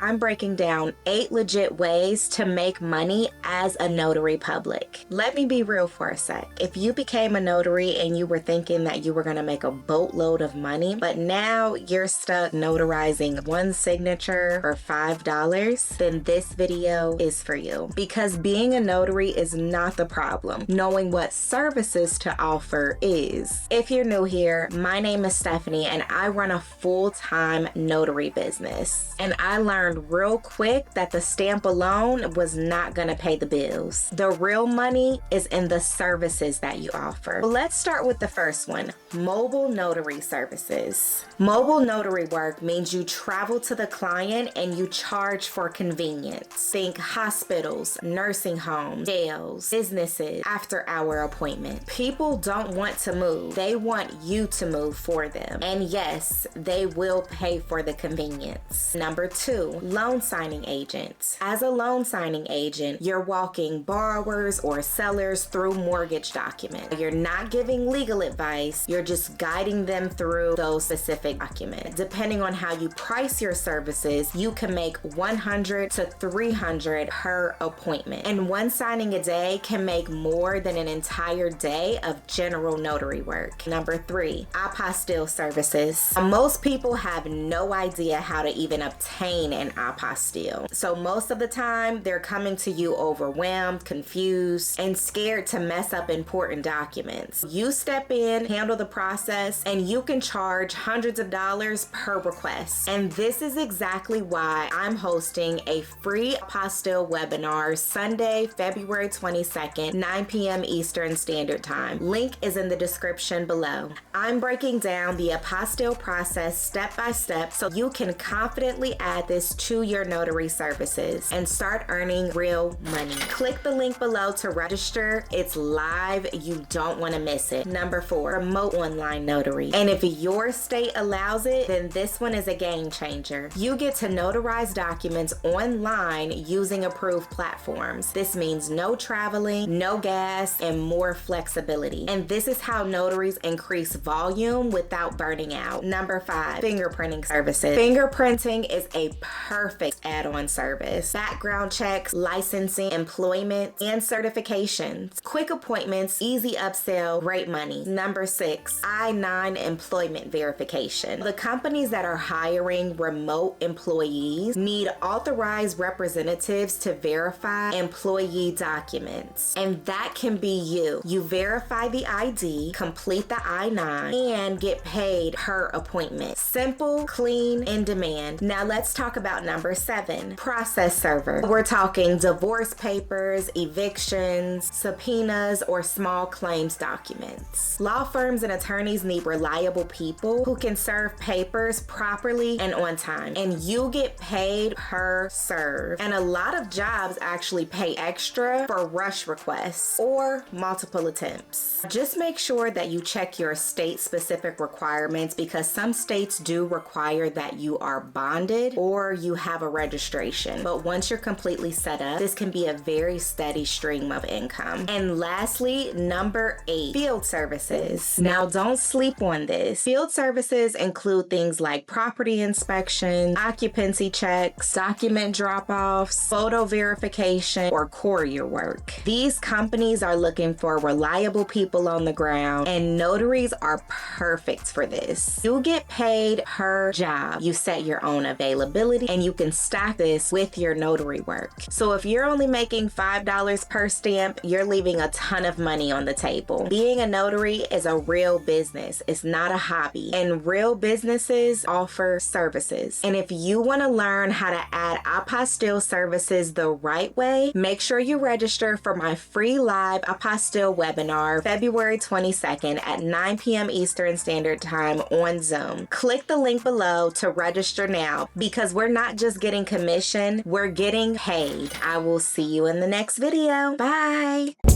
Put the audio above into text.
I'm breaking down 8 legit ways to make money as a notary public. Let me be real for a sec. If you became a notary and you were thinking that you were going to make a boatload of money, but now you're stuck notarizing one signature for $5, then this video is for you. Because being a notary is not the problem. Knowing what services to offer is. If you're new here, my name is Stephanie and I run a full-time notary business. And I learned real quick that the stamp alone was not gonna pay the bills. The real money is in the services that you offer. Well, let's start with the first one, mobile notary services. Mobile notary work means you travel to the client and you charge for convenience. Think hospitals, nursing homes, jails, businesses, after-hour appointments. People don't want to move. They want you to move for them. And yes, they will pay for the convenience. Number 2, loan signing agents. As a loan signing agent, you're walking borrowers or sellers through mortgage documents. You're not giving legal advice, you're just guiding them through those specific documents. Depending on how you price your services, you can make $100 to $300 per appointment. And one signing a day can make more than an entire day of general notary work. Number 3, Apostille Services. Most people have no idea how to even obtain an apostille. So most of the time, they're coming to you overwhelmed, confused, and scared to mess up important documents. You step in, handle the process, and you can charge hundreds of dollars per request. And this is exactly why I'm hosting a free apostille webinar Sunday, February 22nd, 9 p.m. Eastern Standard Time. Link is in the description below. I'm breaking down the apostille process step by step so you can confidently add this to your notary services and start earning real money. Click the link below to register. It's live. You don't want to miss it. Number 4, remote online notary. And if your state allows it, then this one is a game changer. You get to notarize documents online using approved platforms. This means no traveling, no gas, and more flexibility. And this is how notaries increase volume without burning out. Number 5, fingerprinting services. Fingerprinting is a perfect add-on service. Background checks, licensing, employment, and certifications. Quick appointments, easy upsell, great money. Number 6, I-9 employment verification. The companies that are hiring remote employees need authorized representatives to verify employee documents. And that can be you. You verify the ID, complete the I-9, and get paid per appointment. Simple, clean, in demand. Now let's talk about number 7, process server. We're talking divorce papers, evictions, subpoenas, or small claims documents. Law firms and attorneys need reliable people who can serve papers properly and on time. And you get paid per serve. And a lot of jobs actually pay extra for rush requests or multiple attempts. Just make sure that you check your state-specific requirements because some states do require that you are bonded or you have a registration. But once you're completely set up, this can be a very steady stream of income. And lastly, number 8, field services. Now don't sleep on this. Field services include things like property inspection, occupancy checks, document drop-offs, photo verification, or courier work. These companies are looking for reliable people on the ground, and notaries are perfect for this. You get paid per job. You set your own availability, and you can stack this with your notary work. So if you're only making $5 per stamp, you're leaving a ton of money on the table. Being a notary is a real business. It's not a hobby. And real businesses offer services. And if you want to learn how to add apostille services the right way, make sure you register for my free live apostille webinar February 22nd at 9 p.m. Eastern Standard Time on Zoom. Click the link below to register now because we're not just getting commission, we're getting paid. I will see you in the next video. Bye.